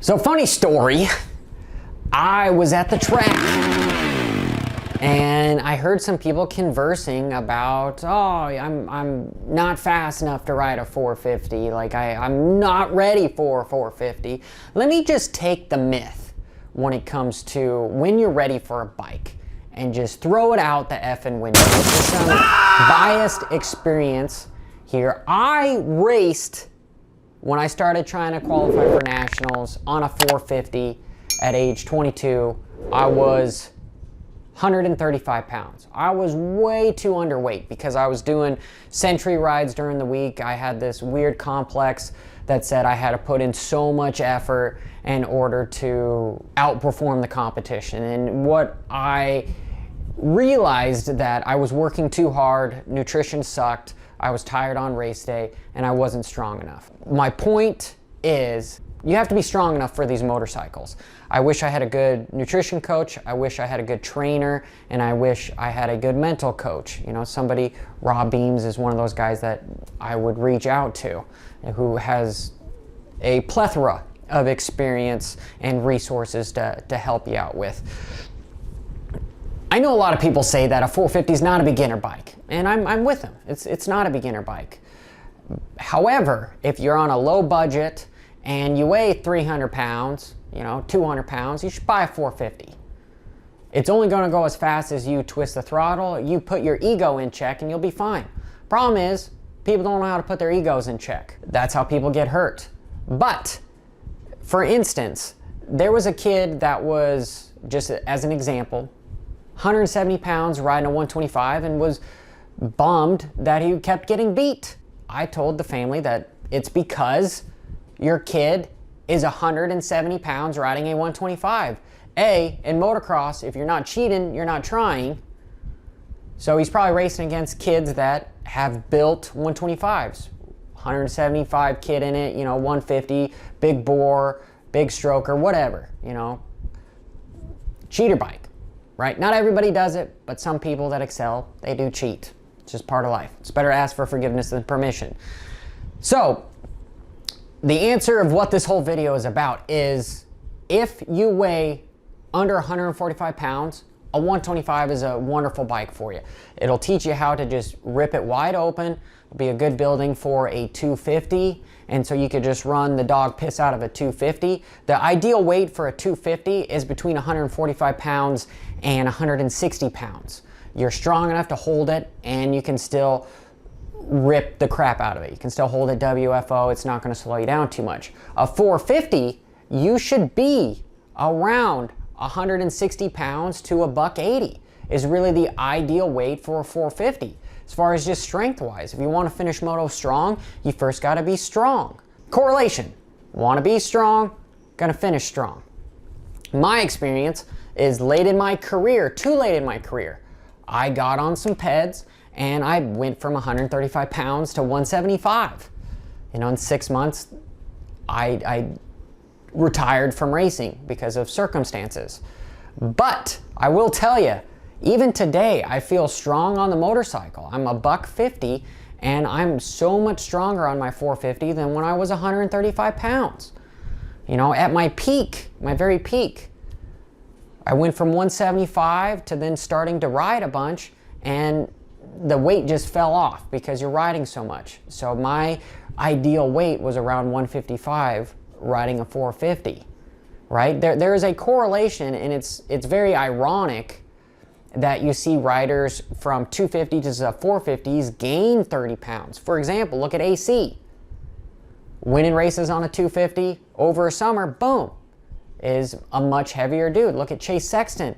So funny story, I was at the track and I heard some people conversing about, oh, I'm not fast enough to ride a 450, like I'm not ready for a 450. Let me just take the myth when it comes to when you're ready for a bike and just throw it out the effing window. This is some biased experience here. I raced when I started trying to qualify for nationals on a 450 at age 22. I was 135 pounds. I was way too underweight because I was doing century rides during the week. I had this weird complex that said I had to put in so much effort in order to outperform the competition. And what I realized that I was working too hard, nutrition sucked, I was tired on race day, and I wasn't strong enough. My point is, you have to be strong enough for these motorcycles. I wish I had a good nutrition coach, I wish I had a good trainer, and I wish I had a good mental coach. You know, somebody, Rob Beams is one of those guys that I would reach out to, who has a plethora of experience and resources to help you out with. I know a lot of people say that a 450 is not a beginner bike, and I'm with them. It's not a beginner bike. However, if you're on a low budget and you weigh 300 pounds, 200 pounds, you should buy a 450. It's only going to go as fast as you twist the throttle, you put your ego in check, and you'll be fine. Problem is, people don't know how to put their egos in check. That's how people get hurt. But, for instance, there was a kid that was, just as an example, 170 pounds riding a 125 and was bummed that he kept getting beat. I told the family that it's because your kid is 170 pounds riding a 125. In motocross, if you're not cheating, you're not trying. So he's probably racing against kids that have built 125s. 175 kid in it, 150, big bore, big stroker, whatever, Cheater bike. Right? Not everybody does it, but some people that excel, they do cheat. It's just part of life. It's better to ask for forgiveness than permission. So, the answer of what this whole video is about is, if you weigh under 145 pounds, a 125 is a wonderful bike for you. It'll teach you how to just rip it wide open. It'll be a good building for a 250, and so you could just run the dog piss out of a 250. The ideal weight for a 250 is between 145 pounds and 160 pounds. You're strong enough to hold it, and you can still rip the crap out of it. You can still hold it WFO. It's not going to slow you down too much. A 450, you should be around 160 pounds to a $180 is really the ideal weight for a 450. As far as just strength-wise, if you want to finish moto strong, you first got to be strong. Correlation. Want to be strong, gonna finish strong. My experience is late in my career, too late in my career, I got on some peds and I went from 135 pounds to 175. In 6 months, I retired from racing because of circumstances. But I will tell you, even today, I feel strong on the motorcycle. I'm a $150, and I'm so much stronger on my 450 than when I was 135 pounds. At my peak, my very peak, I went from 175 to then starting to ride a bunch, and the weight just fell off because you're riding so much. So my ideal weight was around 155 riding a 450, right? There is a correlation, and it's very ironic that you see riders from 250 to 450s gain 30 pounds. For example, look at AC. Winning races on a 250 over a summer, boom, is a much heavier dude. Look at Chase Sexton.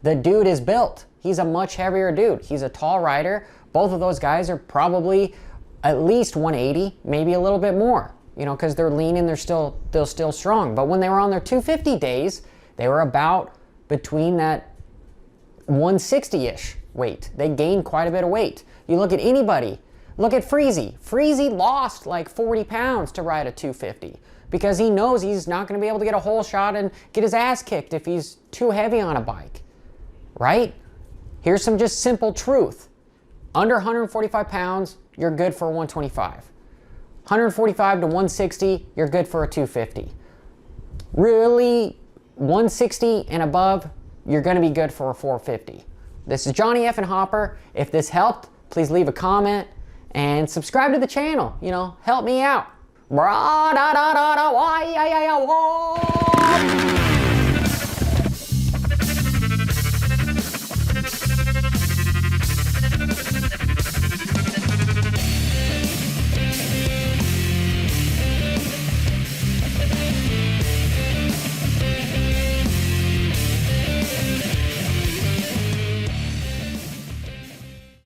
The dude is built. He's a much heavier dude. He's a tall rider. Both of those guys are probably at least 180, maybe a little bit more, because they're lean and they're still strong. But when they were on their 250 days, they were about between that 160-ish weight. They gained quite a bit of weight. You look at anybody. Look at Freezy. Freezy lost like 40 pounds to ride a 250 because he knows he's not going to be able to get a whole shot and get his ass kicked if he's too heavy on a bike, right? Here's some just simple truth. Under 145 pounds, you're good for a 125. 145 to 160, you're good for a 250. Really, 160 and above, you're gonna be good for a 450. This is Johnny F. and Hopper. If this helped, please leave a comment and subscribe to the channel. You know, help me out. Bra da da da da why.